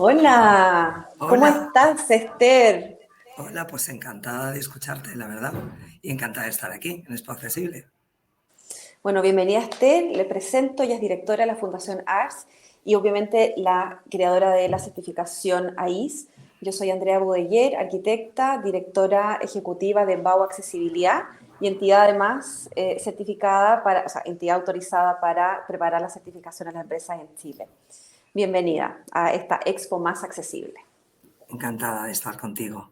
Hola, ¿cómo Hola, estás, Esther? hola, pues encantada de escucharte, la verdad, y encantada de estar aquí en Expo Accesible. Bueno, bienvenida Esther, le presento, ella es directora de la Fundación ARS y obviamente la creadora de la certificación AIS. Yo soy Andrea Budeller, arquitecta, directora ejecutiva de BAU Accesibilidad y entidad además certificada para, o sea, entidad autorizada para preparar la certificación a las empresas en Chile. Bienvenida a esta expo más accesible. Encantada de estar contigo.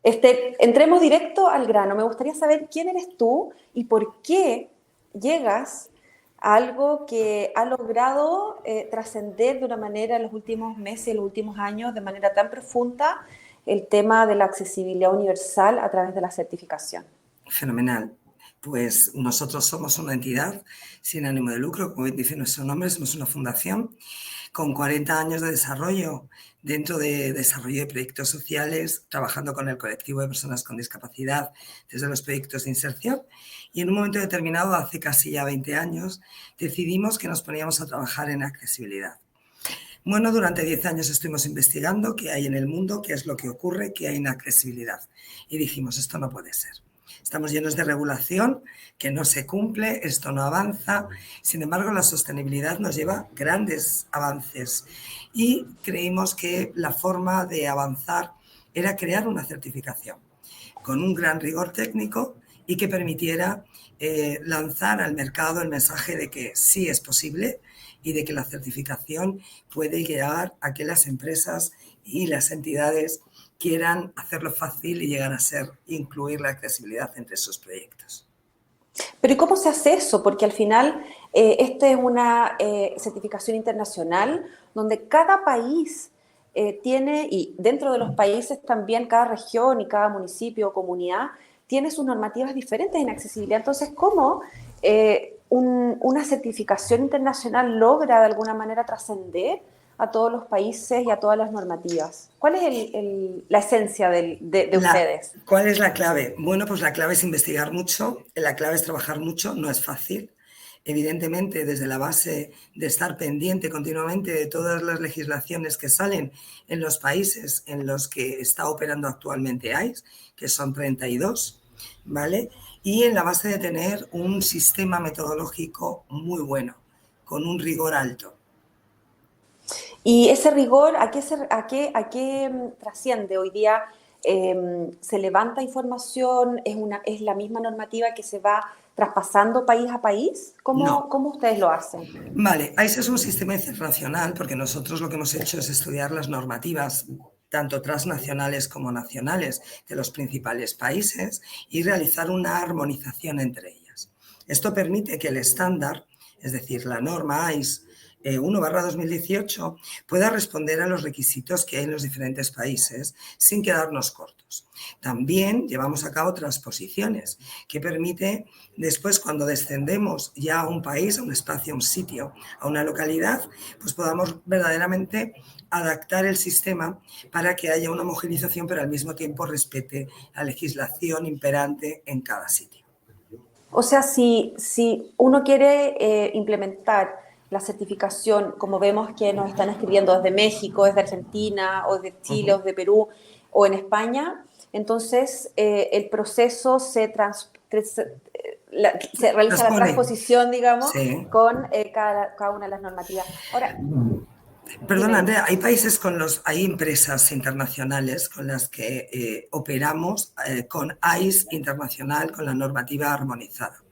Entremos directo al grano. Me gustaría saber quién eres tú y por qué llegas a algo que ha logrado trascender de una manera en los últimos meses, en los últimos años, de manera tan profunda, el tema de la accesibilidad universal a través de la certificación. Fenomenal. Pues nosotros somos una entidad sin ánimo de lucro, como bien dice nuestro nombre, somos una fundación con 40 años de desarrollo dentro de desarrollo de proyectos sociales, trabajando con el colectivo de personas con discapacidad desde los proyectos de inserción. Y en un momento determinado, hace casi ya 20 años, decidimos que nos poníamos a trabajar en accesibilidad. Bueno, durante 10 años estuvimos investigando qué hay en el mundo, qué es lo que ocurre, qué hay en accesibilidad. Y dijimos, esto no puede ser. Estamos llenos de regulación que no se cumple, esto no avanza. Sin embargo, la sostenibilidad nos lleva grandes avances y creímos que la forma de avanzar era crear una certificación con un gran rigor técnico y que permitiera lanzar al mercado el mensaje de que sí es posible y de que la certificación puede llegar a que las empresas y las entidades quieran hacerlo fácil y llegar a ser, incluir la accesibilidad entre sus proyectos. Pero ¿y cómo se hace eso? Porque al final esta es una certificación internacional donde cada país tiene, y dentro de los países también cada región y cada municipio o comunidad tiene sus normativas diferentes en accesibilidad. Entonces, ¿cómo una certificación internacional logra de alguna manera trascender a todos los países y a todas las normativas? ¿Cuál es la esencia de ustedes? ¿Cuál es la clave? Bueno, pues la clave es investigar mucho, la clave es trabajar mucho, no es fácil. Evidentemente, desde la base de estar pendiente continuamente de todas las legislaciones que salen en los países en los que está operando actualmente AIS, que son 32, ¿vale? Y en la base de tener un sistema metodológico muy bueno, con un rigor alto. Y ese rigor, ¿a qué trasciende? Hoy día se levanta información, es la misma normativa que se va traspasando país a país. ¿Cómo, No, cómo ustedes lo hacen? vale, AIS es un sistema internacional porque nosotros lo que hemos hecho es estudiar las normativas tanto transnacionales como nacionales de los principales países y realizar una armonización entre ellas. Esto permite que el estándar, es decir, la norma AIS 1/2018, pueda responder a los requisitos que hay en los diferentes países sin quedarnos cortos. También llevamos a cabo transposiciones que permite después, cuando descendemos ya a un país, a un espacio, a un sitio, a una localidad, pues podamos verdaderamente adaptar el sistema para que haya una homogenización, pero al mismo tiempo respete la legislación imperante en cada sitio. O sea, si uno quiere implementar la certificación, como vemos que nos están escribiendo desde México, desde Argentina, o de Chile, o de Perú, o en España, entonces el proceso se realiza la Transpone. transposición, digamos, Sí. con cada una de las normativas. Ahora, Perdona, dime, dime. Andrea, hay empresas internacionales con las que operamos con AIS internacional, con la normativa armonizada.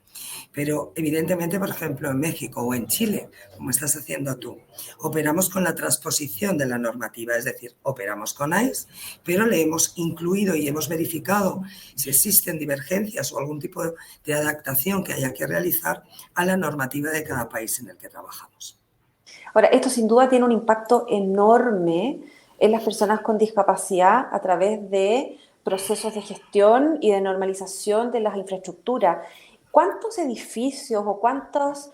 Pero evidentemente, por ejemplo, en México o en Chile, como estás haciendo tú, operamos con la transposición de la normativa, es decir, operamos con AIS, pero le hemos incluido y hemos verificado si existen divergencias o algún tipo de adaptación que haya que realizar a la normativa de cada país en el que trabajamos. Ahora, esto sin duda tiene un impacto enorme en las personas con discapacidad a través de procesos de gestión y de normalización de las infraestructuras. ¿Cuántos edificios o cuántas,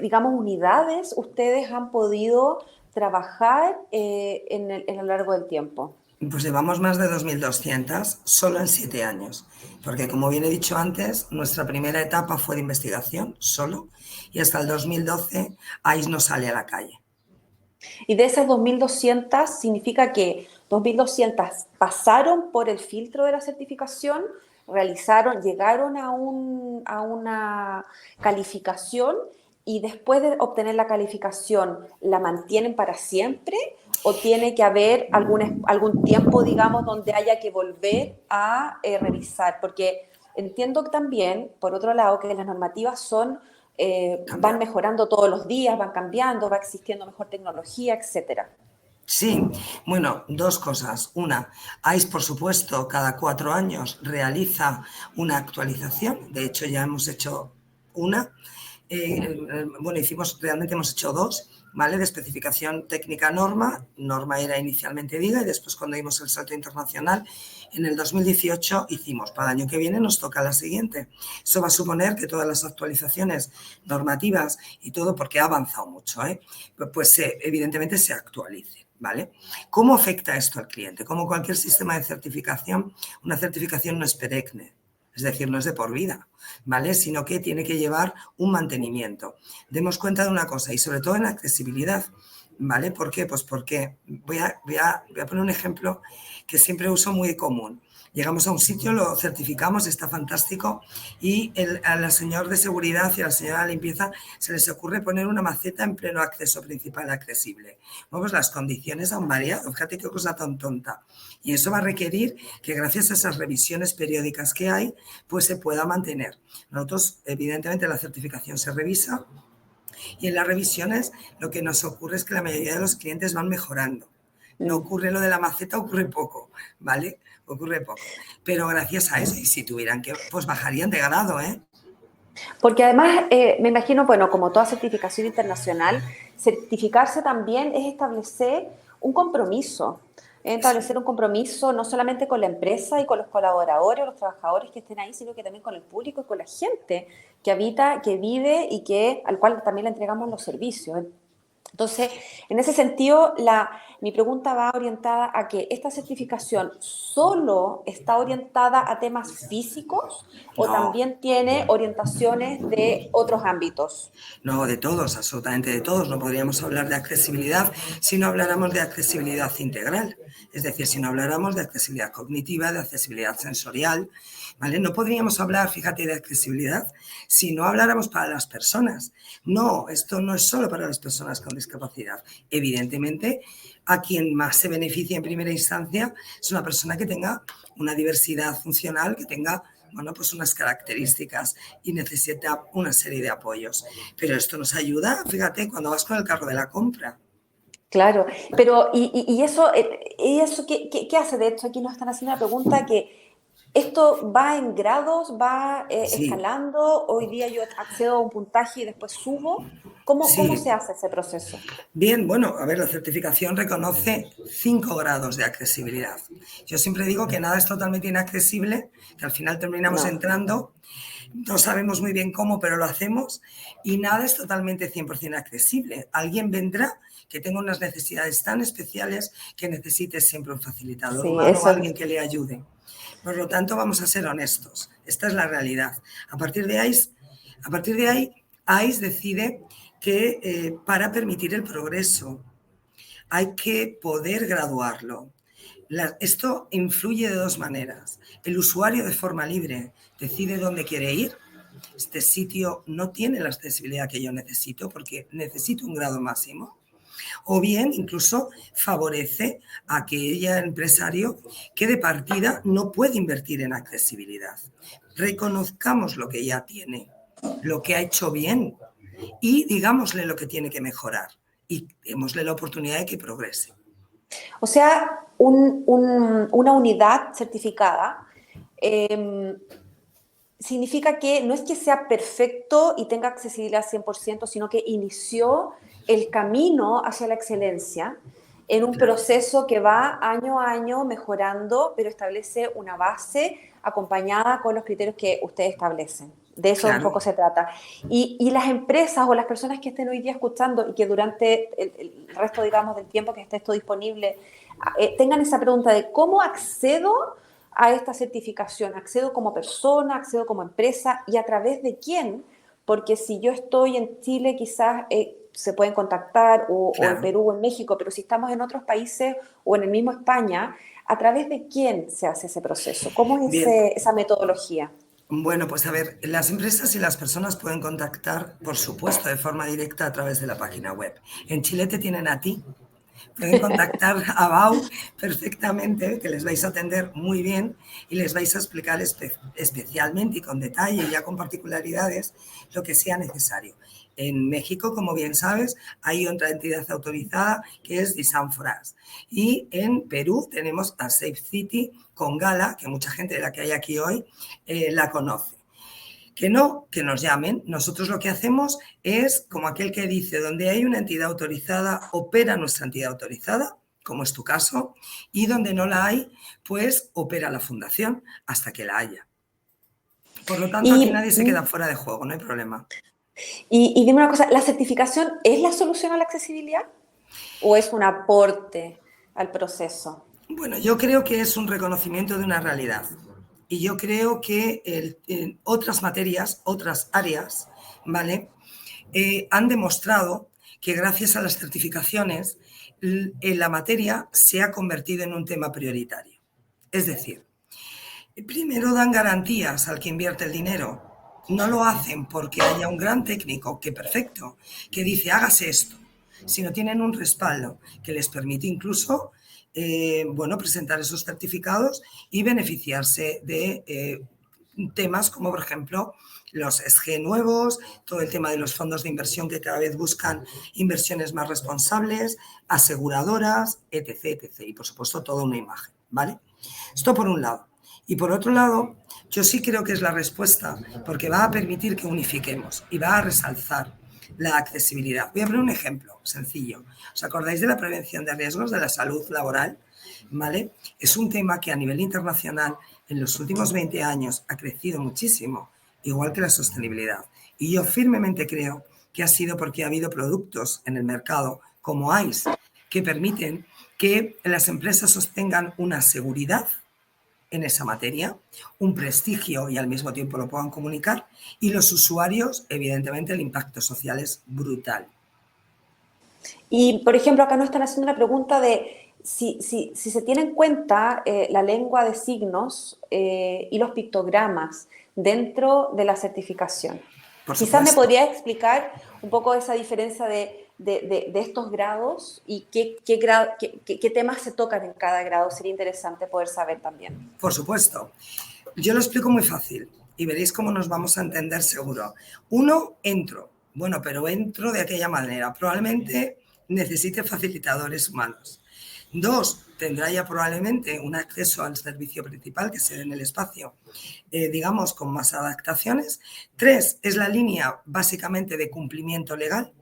digamos, unidades ustedes han podido trabajar en lo largo del tiempo? Pues llevamos más de 2.200 solo en 7 años, porque como bien he dicho antes, nuestra primera etapa fue de investigación solo y hasta el 2012 AIS no sale a la calle. Y de esas 2.200, ¿significa que 2.200 pasaron por el filtro de la certificación, llegaron a una calificación y después de obtener la calificación, la mantienen para siempre? ¿O tiene que haber algún tiempo, digamos, donde haya que volver a revisar? Porque entiendo también, por otro lado, que las normativas van Cambiar. mejorando todos los días, van cambiando, va existiendo mejor tecnología, etcétera. Sí, bueno, dos cosas. Una, ICE, por supuesto, cada 4 años realiza una actualización. De hecho, ya hemos hecho una. Bueno, realmente hemos hecho dos, ¿vale? De especificación técnica norma. Norma era inicialmente DIGA y después cuando dimos el salto internacional, en el 2018 hicimos. Para el año que viene nos toca la siguiente. Eso va a suponer que todas las actualizaciones normativas y todo, porque ha avanzado mucho, pues evidentemente se actualice. ¿Vale? ¿Cómo afecta esto al cliente? Como cualquier sistema de certificación, una certificación no es perenne, es decir, no es de por vida, ¿vale? Sino que tiene que llevar un mantenimiento. Demos cuenta de una cosa, y sobre todo en accesibilidad, ¿vale? ¿Por qué? Pues porque voy a poner un ejemplo que siempre uso muy común. Llegamos a un sitio, lo certificamos, está fantástico, y al señor de seguridad y a la señora de limpieza se les ocurre poner una maceta en pleno acceso principal accesible. Bueno, pues las condiciones han variado, fíjate qué cosa tan tonta. Y eso va a requerir que gracias a esas revisiones periódicas que hay, pues se pueda mantener. Nosotros, evidentemente, la certificación se revisa y en las revisiones lo que nos ocurre es que la mayoría de los clientes van mejorando. No ocurre lo de la maceta, ocurre poco, ¿vale? Ocurre poco. Pero gracias a eso, y si tuvieran que, pues bajarían de grado, ¿eh? Porque además, me imagino, bueno, como toda certificación internacional, certificarse también es establecer un compromiso no solamente con la empresa y con los colaboradores o los trabajadores que estén ahí, sino que también con el público y con la gente que habita, que vive y al cual también le entregamos los servicios. Entonces, en ese sentido, mi pregunta va orientada a que esta certificación solo está orientada a temas físicos o No, también tiene orientaciones de otros ámbitos. no, de todos, absolutamente de todos. No podríamos hablar de accesibilidad si no habláramos de accesibilidad integral. Es decir, si no habláramos de accesibilidad cognitiva, de accesibilidad sensorial, ¿vale? No podríamos hablar, fíjate, de accesibilidad si no habláramos para las personas. No, esto no es solo para las personas con discapacidad. Evidentemente, a quien más se beneficia en primera instancia es una persona que tenga una diversidad funcional, que tenga, bueno, pues unas características y necesita una serie de apoyos. Pero esto nos ayuda, fíjate, cuando vas con el carro de la compra. Claro, pero ¿y eso qué hace? De hecho, aquí nos están haciendo una pregunta que esto va en grados, va Sí, escalando. Hoy día yo accedo a un puntaje y después subo. ¿Cómo se sí. hace ese proceso? Bien, bueno, a ver, la certificación reconoce 5 grados de accesibilidad. Yo siempre digo que nada es totalmente inaccesible, que al final terminamos No. entrando, no sabemos muy bien cómo, pero lo hacemos, y nada es totalmente 100% accesible. Alguien vendrá que tenga unas necesidades tan especiales que necesite siempre un facilitador Sí, humano o eso. alguien que le ayude. Por lo tanto, vamos a ser honestos. Esta es la realidad. A partir de ahí, ICE decide que para permitir el progreso hay que poder graduarlo. Esto influye de dos maneras. El usuario de forma libre decide dónde quiere ir. Este sitio no tiene la accesibilidad que yo necesito porque necesito un grado máximo. O bien incluso favorece a aquel empresario que de partida no puede invertir en accesibilidad. Reconozcamos lo que ya tiene, lo que ha hecho bien y digámosle lo que tiene que mejorar y démosle la oportunidad de que progrese. O sea, una unidad certificada eh, significa que no es que sea perfecto y tenga accesibilidad al 100%, sino que inició el camino hacia la excelencia en un Claro, proceso que va año a año mejorando, pero establece una base acompañada con los criterios que ustedes establecen. De eso un claro. poco se trata. Y las empresas o las personas que estén hoy día escuchando y que durante el resto, digamos, del tiempo que esté esto disponible, tengan esa pregunta de cómo accedo a esta certificación, accedo como persona, accedo como empresa y a través de quién, porque si yo estoy en Chile quizás se pueden contactar, o en Claro. Perú o en México, pero si estamos en otros países o en el mismo España, ¿a través de quién se hace ese proceso? ¿Cómo es Bien, esa metodología? bueno, pues a ver, las empresas y las personas pueden contactar, por supuesto, de forma directa a través de la página web. En Chile te tienen a ti. Pueden contactar a Bau perfectamente, que les vais a atender muy bien y les vais a explicar especialmente y con detalle, ya con particularidades, lo que sea necesario. En México, como bien sabes, hay otra entidad autorizada que es Disanforas. Y en Perú tenemos a Safe City con Gala, que mucha gente de la que hay aquí hoy la conoce. Que no, que nos llamen. Nosotros lo que hacemos es, como aquel que dice, donde hay una entidad autorizada, opera nuestra entidad autorizada, como es tu caso, y donde no la hay, pues opera la fundación hasta que la haya. Por lo tanto, aquí Y, nadie se queda fuera de juego, no hay problema. y dime una cosa, ¿la certificación es la solución a la accesibilidad o es un aporte al proceso? Bueno, yo creo que es un reconocimiento de una realidad. Y yo creo que en otras materias, otras áreas, ¿vale? Han demostrado que gracias a las certificaciones la materia se ha convertido en un tema prioritario. Es decir, primero dan garantías al que invierte el dinero. No lo hacen porque haya un gran técnico, que perfecto, que dice hágase esto, sino tienen un respaldo que les permite incluso bueno, presentar esos certificados y beneficiarse de temas como, por ejemplo, los SG nuevos, todo el tema de los fondos de inversión que cada vez buscan inversiones más responsables, aseguradoras, etc., etc. Y, por supuesto, toda una imagen, ¿vale? Esto por un lado. Y por otro lado, yo sí creo que es la respuesta, porque va a permitir que unifiquemos y va a resalzar la accesibilidad. Voy a poner un ejemplo sencillo. ¿Os acordáis de la prevención de riesgos de la salud laboral? ¿Vale? Es un tema que a nivel internacional en los últimos 20 años ha crecido muchísimo, igual que la sostenibilidad. Y yo firmemente creo que ha sido porque ha habido productos en el mercado como ICE que permiten que las empresas sostengan una seguridad en esa materia, un prestigio y al mismo tiempo lo puedan comunicar, y los usuarios, evidentemente, el impacto social es brutal. Y, por ejemplo, acá nos están haciendo una pregunta de si se tiene en cuenta la lengua de signos y los pictogramas dentro de la certificación. Por Quizás me supuesto. podría explicar un poco esa diferencia de estos grados y qué temas se tocan en cada grado. Sería interesante poder saber también. Por supuesto. Yo lo explico muy fácil y veréis cómo nos vamos a entender seguro. Uno, entro. Bueno, pero entro de aquella manera. Probablemente necesite facilitadores humanos. Dos, tendrá ya probablemente un acceso al servicio principal que se dé en el espacio, digamos, con más adaptaciones. Tres, es la línea básicamente de cumplimiento legal.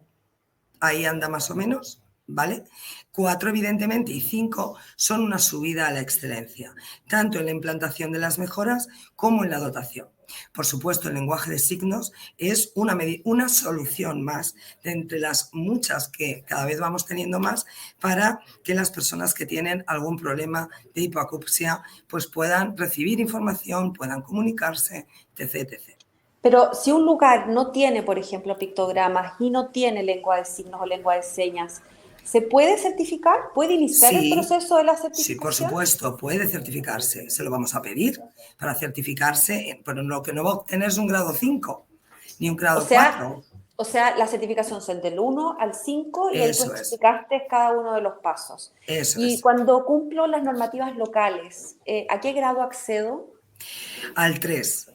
Ahí anda más o menos, ¿vale? Cuatro, evidentemente, y cinco son una subida a la excelencia, tanto en la implantación de las mejoras como en la dotación. Por supuesto, el lenguaje de signos es una solución más de entre las muchas que cada vez vamos teniendo más para que las personas que tienen algún problema de hipoacusia pues puedan recibir información, puedan comunicarse, etc., etc. Pero si un lugar no tiene, por ejemplo, pictogramas y no tiene lengua de signos o lengua de señas, ¿se puede certificar? ¿Puede iniciar el Sí, proceso de la sí, por certificación? supuesto, puede certificarse. Se lo vamos a pedir para certificarse, pero lo que no va a obtener es un grado 5 ni un O grado sea, 4. o sea, la certificación es del 1 al 5 y ahí tú Eso es, explicaste cada uno de los pasos. eso Y es. cuando cumplo las normativas locales, ¿a qué grado accedo? Al 3.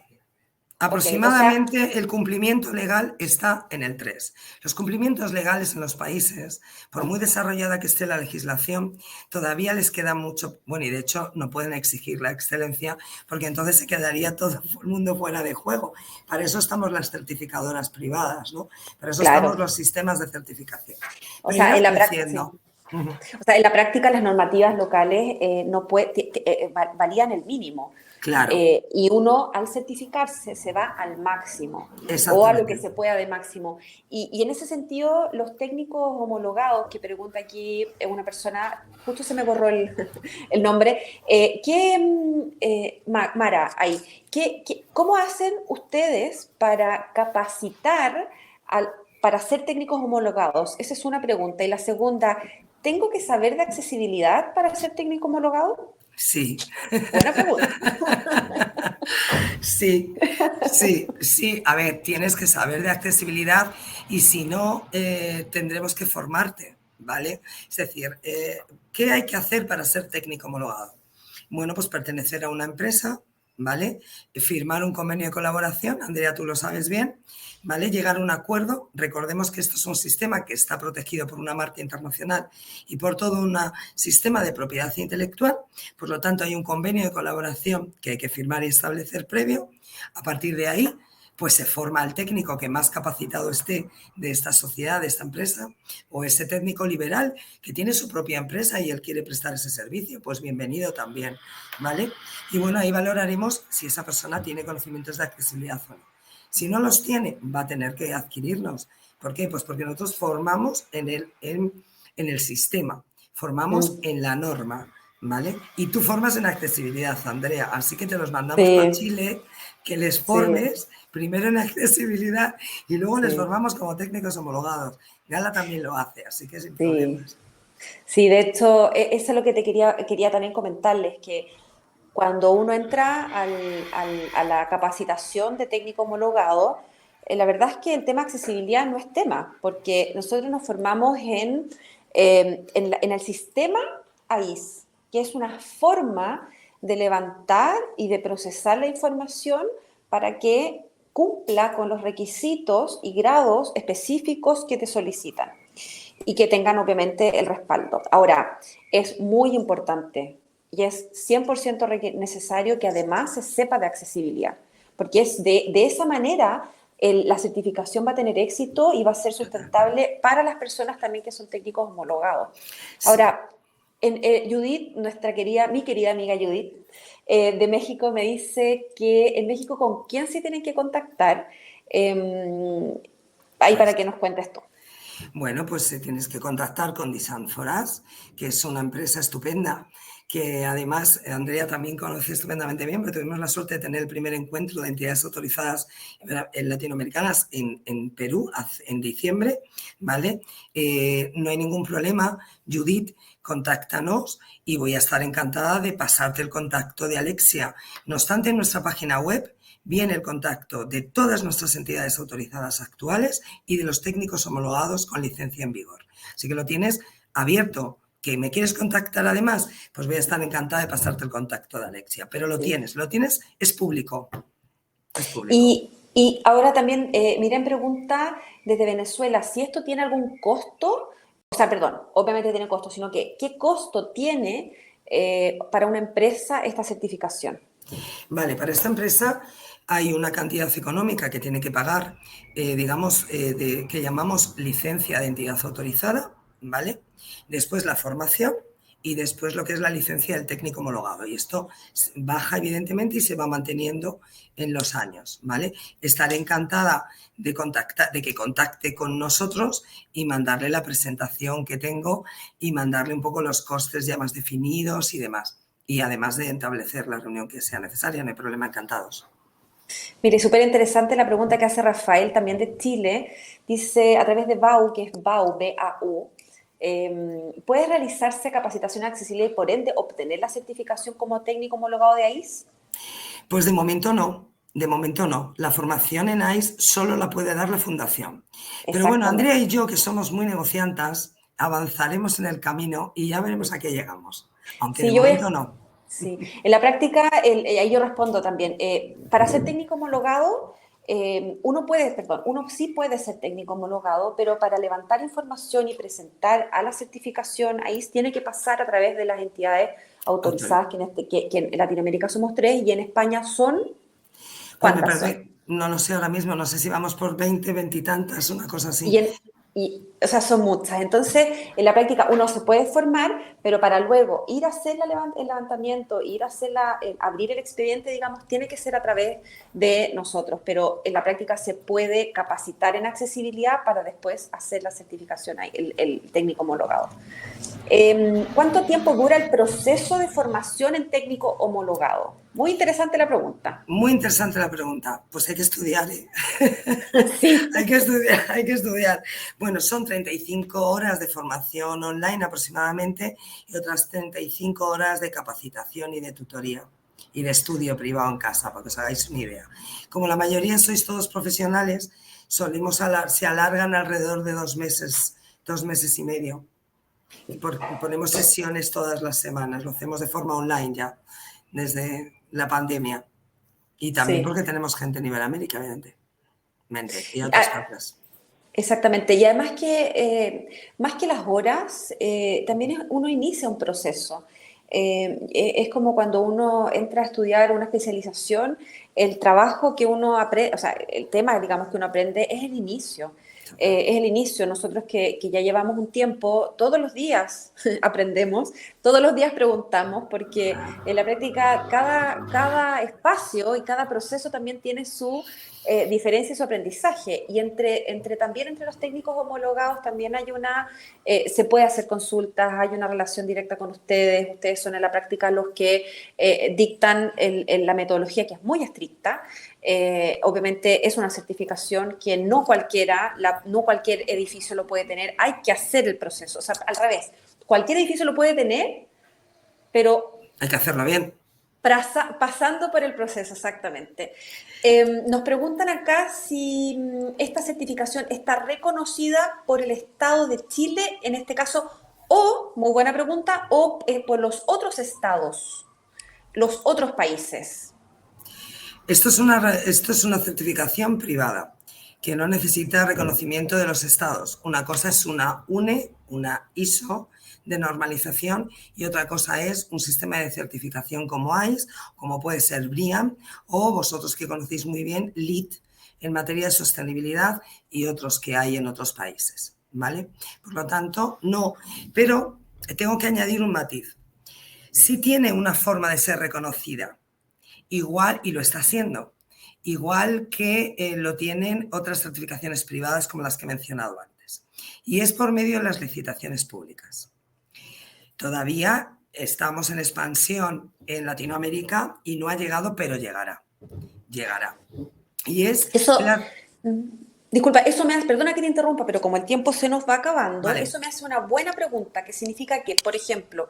Ok, o sea, Aproximadamente el cumplimiento legal está en el 3. Los cumplimientos legales en los países, por muy desarrollada que esté la legislación, todavía les queda mucho, bueno, y de hecho no pueden exigir la excelencia porque entonces se quedaría todo el mundo fuera de juego. Para eso estamos las certificadoras privadas, ¿no? Para eso estamos claro, los sistemas de certificación. o Pero sea, irá en la práctica, sí. creciendo. Uh-huh. O sea, en la práctica las normativas locales no valían el mínimo. Claro, Y uno al certificarse se va al máximo o a lo que exactamente. se pueda de máximo. Y en ese sentido, los técnicos homologados, que pregunta aquí una persona, justo se me borró el nombre, Mara, ahí, ¿cómo hacen ustedes para capacitar al para ser técnicos homologados? Esa es una pregunta. Y la segunda, ¿tengo que saber de accesibilidad para ser técnico homologado? Sí. Buena pregunta. Sí, sí, sí. A ver, tienes que saber de accesibilidad y si no, tendremos que formarte, ¿vale? Es decir, ¿qué hay que hacer para ser técnico homologado? Bueno, pues pertenecer a una empresa, ¿vale? Firmar un convenio de colaboración, Andrea, tú lo sabes bien, ¿vale? Llegar a un acuerdo. Recordemos que esto es un sistema que está protegido por una marca internacional y por todo un sistema de propiedad intelectual. Por lo tanto, hay un convenio de colaboración que hay que firmar y establecer previo. A partir de ahí, pues se forma el técnico que más capacitado esté de esta sociedad, de esta empresa, o ese técnico liberal que tiene su propia empresa y él quiere prestar ese servicio, pues bienvenido también, ¿vale? Y bueno, ahí valoraremos si esa persona tiene conocimientos de accesibilidad o no. Si no los tiene, va a tener que adquirirlos. ¿Por qué? Pues porque nosotros formamos en el sistema, formamos en la norma, ¿vale? Y tú formas en accesibilidad, Andrea, así que te los mandamos para Sí, Chile, que les sí, formes primero en accesibilidad y luego les sí, formamos como técnicos homologados. Gala también lo hace, así que sin sí. problemas. Sí, de hecho, eso es lo que te quería también comentarles, que cuando uno entra a la capacitación de técnico homologado, la verdad es que el tema accesibilidad no es tema, porque nosotros nos formamos en el sistema AIS, que es una forma de levantar y de procesar la información para que cumpla con los requisitos y grados específicos que te solicitan y que tengan obviamente el respaldo. Ahora, es muy importante y es 100% necesario que además se sepa de accesibilidad, porque es de esa manera la certificación va a tener éxito y va a ser sustentable para las personas también que son técnicos homologados. Sí. Ahora, Judith, mi querida amiga Judith, de México, me dice que en México con quién se tienen que contactar, ahí para Pues que nos cuentes tú. bueno, pues tienes que contactar con Design for Us, que es una empresa estupenda, que además Andrea también conoce estupendamente bien, porque tuvimos la suerte de tener el primer encuentro de entidades autorizadas latinoamericanas en Perú en diciembre, ¿vale? No hay ningún problema. Judith, contáctanos y voy a estar encantada de pasarte el contacto de Alexia. No obstante, en nuestra página web viene el contacto de todas nuestras entidades autorizadas actuales y de los técnicos homologados con licencia en vigor. Así que lo tienes abierto. ¿Que me quieres contactar además? Pues voy a estar encantada de pasarte el contacto de Alexia. Pero Sí. lo tienes, es público. Es público. Y ahora también, Miren pregunta desde Venezuela, si esto tiene algún costo, o sea, perdón, obviamente tiene costo, sino que ¿qué costo tiene para una empresa esta certificación? Vale, para esta empresa hay una cantidad económica que tiene que pagar, digamos, que llamamos licencia de entidad autorizada, ¿vale? Después la formación y después lo que es la licencia del técnico homologado. Y esto baja evidentemente y se va manteniendo en los años, ¿vale? Estaré encantada de que contacte con nosotros y mandarle la presentación que tengo y mandarle un poco los costes ya más definidos y demás. Y además de establecer la reunión que sea necesaria, no hay problema, encantados. Mire, súper interesante la pregunta que hace Rafael, también de Chile. Dice, a través de BAU, que es BAU, B-A-U, ¿puede realizarse capacitación accesible y por ende obtener la certificación como técnico homologado de AIS? Pues de momento no. De momento no. La formación en AIS solo la puede dar la fundación. Pero bueno, Andrea Exactamente. y yo, que somos muy negociantas, avanzaremos en el camino y ya veremos a qué llegamos. Aunque de Sí, momento no. sí. En la práctica, ahí yo respondo también. Para ser técnico homologado, uno sí puede ser técnico homologado, pero para levantar información y presentar a la certificación, ahí tiene que pasar a través de las entidades Autor. autorizadas, que en Latinoamérica somos tres y en España son, Pues me ¿cuántas son? parece, no lo sé ahora mismo, no sé si vamos por 20, 20 y tantas, una cosa así. Y, o sea, son muchas. Entonces, en la práctica uno se puede formar, pero para luego ir a hacer el levantamiento, ir a hacer abrir el expediente, digamos, tiene que ser a través de nosotros. Pero en la práctica se puede capacitar en accesibilidad para después hacer la certificación, el técnico homologado. ¿Cuánto tiempo dura el proceso de formación en técnico homologado? Muy interesante la pregunta. Muy interesante la pregunta. Pues hay que estudiar, ¿eh? Sí. Hay que estudiar, hay que estudiar. Bueno, son 35 horas de formación online aproximadamente y otras 35 horas de capacitación y de tutoría y de estudio privado en casa, para que os hagáis una idea. Como la mayoría sois todos profesionales, se alargan alrededor de 2 meses y medio. Y ponemos sesiones todas las semanas, lo hacemos de forma online ya, desde la pandemia. Y también Sí. porque tenemos gente en Iberoamérica, evidentemente, y otras partes. Exactamente, y además más que las horas, también uno inicia un proceso. Es como cuando uno entra a estudiar una especialización, el trabajo que uno aprende, o sea, el tema, digamos, que uno aprende es el inicio. Es el inicio. Nosotros que ya llevamos un tiempo, todos los días aprendemos, todos los días preguntamos, porque en la práctica cada espacio y cada proceso también tiene su diferencia y su aprendizaje. Y también entre los técnicos homologados también se puede hacer consultas, hay una relación directa con ustedes son en la práctica los que dictan la metodología, que es muy estricta. Obviamente es una certificación que no cualquier edificio lo puede tener, hay que hacer el proceso, o sea, al revés, cualquier edificio lo puede tener, pero hay que hacerlo bien. Pasando por el proceso, exactamente. Nos preguntan acá si esta certificación está reconocida por el Estado de Chile, en este caso, o, muy buena pregunta, o por los otros estados, los otros países. Esto es una certificación privada que no necesita reconocimiento de los estados. Una cosa es una UNE, una ISO de normalización, y otra cosa es un sistema de certificación como AIS, como puede ser BREEAM, o vosotros que conocéis muy bien, LEED, en materia de sostenibilidad, y otros que hay en otros países, ¿vale? Por lo tanto, no. Pero tengo que añadir un matiz. Sí tiene una forma de ser reconocida, igual, y lo está haciendo, igual que lo tienen otras certificaciones privadas como las que he mencionado antes. Y es por medio de las licitaciones públicas. Todavía estamos en expansión en Latinoamérica y no ha llegado, pero llegará. Llegará. Y es... Disculpa, perdona que te interrumpa, pero como el tiempo se nos va acabando, Vale. Eso me hace una buena pregunta, que significa que, por ejemplo,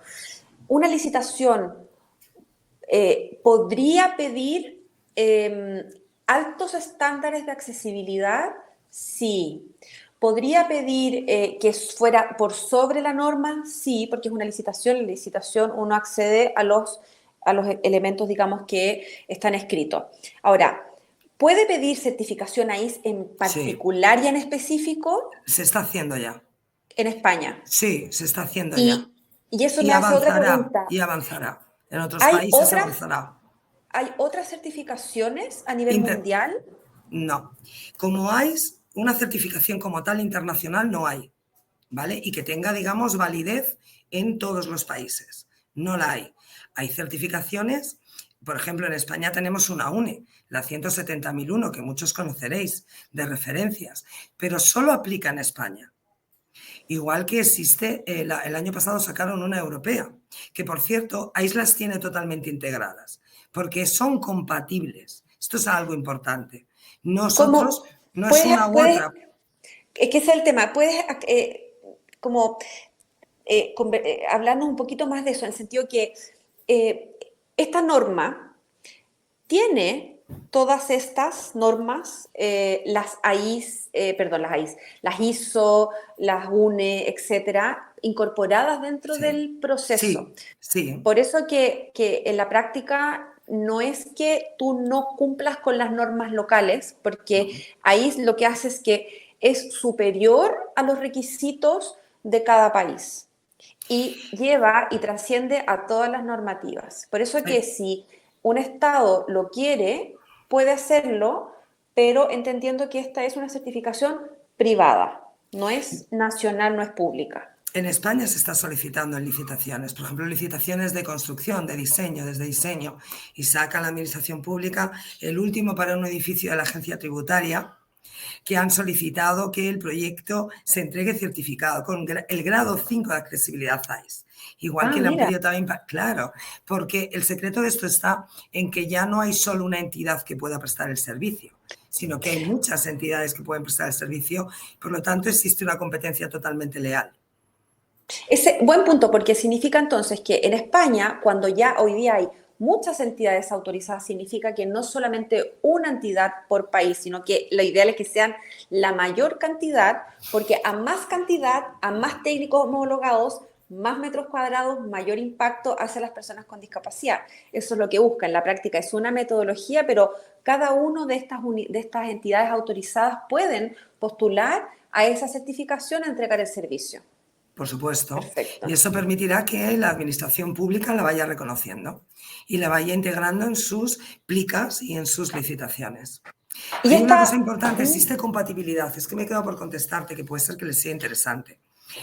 una licitación podría pedir altos estándares de accesibilidad, sí. ¿Podría pedir que fuera por sobre la norma? Sí, porque es una licitación. En la licitación uno accede a los elementos, digamos, que están escritos. Ahora, ¿puede pedir certificación AIS en particular y en específico? Se está haciendo ya. En España. Sí, se está haciendo ya. Y eso me hace otra pregunta. Y avanzará. En otros países avanzará. ¿Hay otras certificaciones a nivel mundial? No. Como hay una certificación como tal internacional, no hay, ¿vale? Y que tenga, digamos, validez en todos los países. No la hay. Hay certificaciones, por ejemplo, en España tenemos una UNE, la 170.001, que muchos conoceréis, de referencias, pero solo aplica en España. Igual que existe, el año pasado sacaron una europea, que por cierto, AIS las tiene totalmente integradas, porque son compatibles. Esto es algo importante. Nosotros, no es una u otra. Es que ese es el tema. ¿Puedes hablarnos un poquito más de eso, en el sentido que esta norma tiene todas estas normas, las ISO, las UNE, etcétera, incorporadas dentro del proceso. Sí. Por eso que en la práctica no es que tú no cumplas con las normas locales, porque ahí lo que hace es que es superior a los requisitos de cada país y lleva y trasciende a todas las normativas. Por eso que si un Estado lo quiere, puede hacerlo, pero entendiendo que esta es una certificación privada, no es nacional, no es pública. En España se está solicitando en licitaciones, por ejemplo, licitaciones de construcción, de diseño, desde diseño, y saca la administración pública. El último para un edificio de la agencia tributaria que han solicitado que el proyecto se entregue certificado con el grado 5 de accesibilidad ICE. Igual que le han pedido también, claro, porque el secreto de esto está en que ya no hay solo una entidad que pueda prestar el servicio, sino que hay muchas entidades que pueden prestar el servicio, por lo tanto existe una competencia totalmente leal. Ese buen punto, porque significa entonces que en España, cuando ya hoy día hay muchas entidades autorizadas, significa que no solamente una entidad por país, sino que lo ideal es que sean la mayor cantidad, porque a más cantidad, a más técnicos homologados, más metros cuadrados, mayor impacto hacia las personas con discapacidad. Eso es lo que busca. En la práctica es una metodología, pero cada una de estas entidades autorizadas pueden postular a esa certificación a entregar el servicio. Por supuesto. Perfecto. Y eso permitirá que la administración pública la vaya reconociendo y la vaya integrando en sus plicas y en sus licitaciones. Y hay una cosa importante, existe compatibilidad. Es que me he quedado por contestarte, que puede ser que les sea interesante.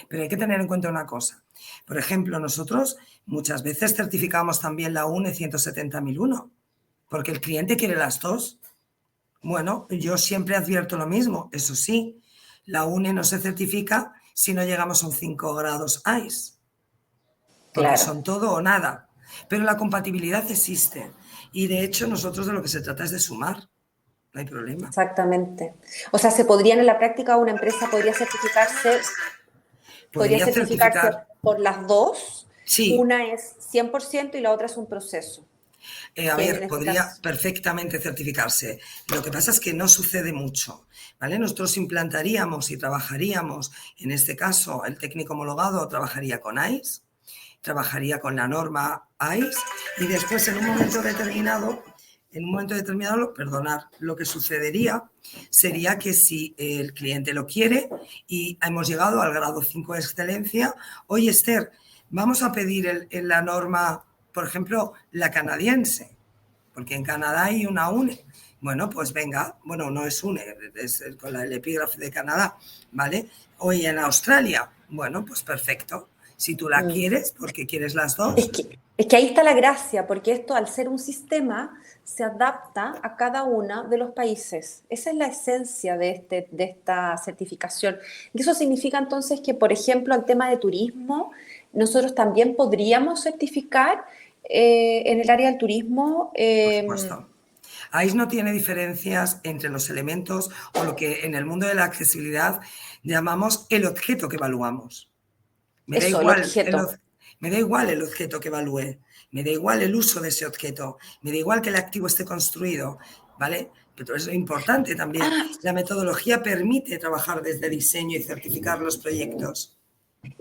Pero hay que tener en cuenta una cosa. Por ejemplo, nosotros muchas veces certificamos también la UNE 170.001, porque el cliente quiere las dos. Bueno, yo siempre advierto lo mismo. Eso sí, la UNE no se certifica si no llegamos a un 5 grados ICE, porque Claro. son todo o nada. Pero la compatibilidad existe y de hecho nosotros de lo que se trata es de sumar, no hay problema. Exactamente. O sea, se podrían en la práctica, una empresa podría certificarse por las dos. Sí. Una es 100% y la otra es un proceso. A ver, podría perfectamente certificarse. Lo que pasa es que no sucede mucho, ¿vale? Nosotros implantaríamos y trabajaríamos, en este caso, el técnico homologado trabajaría con ICE, trabajaría con la norma ICE y después en un momento determinado, lo que sucedería sería que si el cliente lo quiere y hemos llegado al grado 5 de excelencia, oye Esther, vamos a pedir la norma, por ejemplo, la canadiense, porque en Canadá hay una UNE. Bueno, pues venga, bueno, no es UNE, es con el epígrafe de Canadá, ¿vale? Hoy en Australia, bueno, pues perfecto. Si tú la quieres, porque quieres las dos. Es que ahí está la gracia, porque esto, al ser un sistema, se adapta a cada uno de los países. Esa es la esencia de esta certificación. Y eso significa entonces que, por ejemplo, el tema de turismo, nosotros también podríamos certificar en el área del turismo. Por supuesto. ICE no tiene diferencias entre los elementos o lo que en el mundo de la accesibilidad llamamos el objeto que evaluamos. Me da igual el objeto que evalúe, me da igual el uso de ese objeto, me da igual que el activo esté construido, ¿vale? Pero eso es importante también. La metodología permite trabajar desde diseño y certificar los proyectos.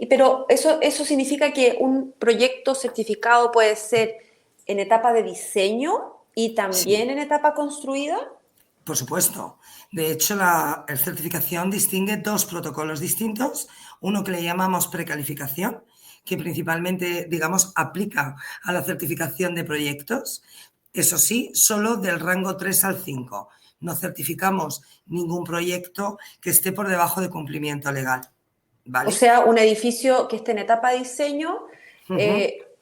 Pero eso significa que un proyecto certificado puede ser en etapa de diseño y también en etapa construida. Por supuesto. De hecho, la certificación distingue dos protocolos distintos. Uno que le llamamos precalificación, que principalmente, digamos, aplica a la certificación de proyectos. Eso sí, solo del rango 3 al 5. No certificamos ningún proyecto que esté por debajo de cumplimiento legal. ¿Vale? O sea, un edificio que esté en etapa de diseño,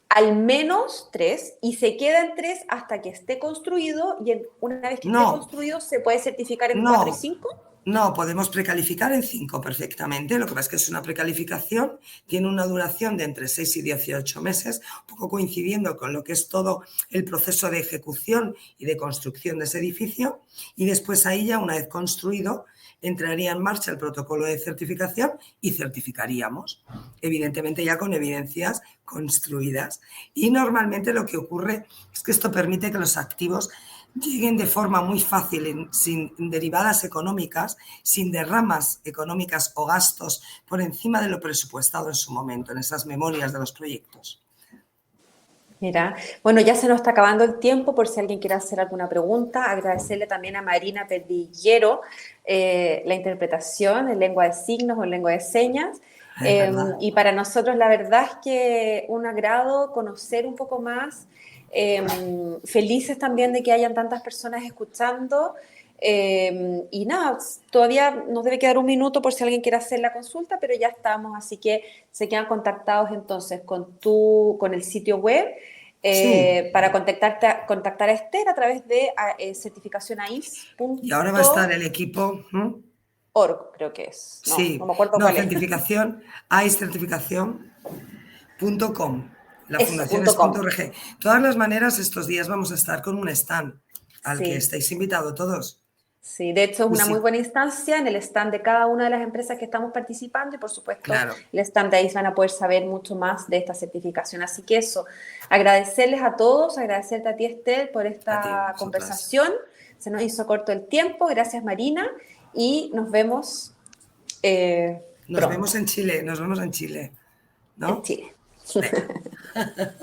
al menos 3, y se queda en 3 hasta que esté construido, y una vez que esté construido, ¿se puede certificar en 4 y 5? No, podemos precalificar en 5 perfectamente. Lo que pasa es que es una precalificación, tiene una duración de entre 6 y 18 meses, un poco coincidiendo con lo que es todo el proceso de ejecución y de construcción de ese edificio, y después ahí ya, una vez construido, entraría en marcha el protocolo de certificación y certificaríamos, evidentemente ya con evidencias construidas. Y normalmente lo que ocurre es que esto permite que los activos lleguen de forma muy fácil, sin derivadas económicas, sin derramas económicas o gastos por encima de lo presupuestado en su momento, en esas memorias de los proyectos. Mira, bueno, ya se nos está acabando el tiempo, por si alguien quiere hacer alguna pregunta. Agradecerle también a Marina Perdiguero la interpretación en lengua de signos o en lengua de señas. Y para nosotros la verdad es que un agrado conocer un poco más. Felices también de que hayan tantas personas escuchando. Y nada, todavía nos debe quedar un minuto por si alguien quiere hacer la consulta, pero ya estamos, así que se quedan contactados entonces con el sitio web Sí, para contactar a Esther a través de certificacionais.org, y ahora va a estar el equipo. creo que es. No Sí, me acuerdo no, cuál es. certificación, icertificación.com. La Eso, fundación punto es com. .org. De todas las maneras, estos días vamos a estar con un stand al que Sí. estáis invitados todos. Sí, de hecho es Y una muy sí, buena instancia en el stand de cada una de las empresas que estamos participando y por supuesto claro, el stand de ahí van a poder saber mucho más de esta certificación. Así que eso, agradecerles a todos, agradecerte a ti Esther por a ti, esta vosotras. conversación. Se nos hizo corto el tiempo, gracias Marina y nos vemos Nos vemos pronto en Chile, nos vemos en Chile, en ¿no? Chile. Venga.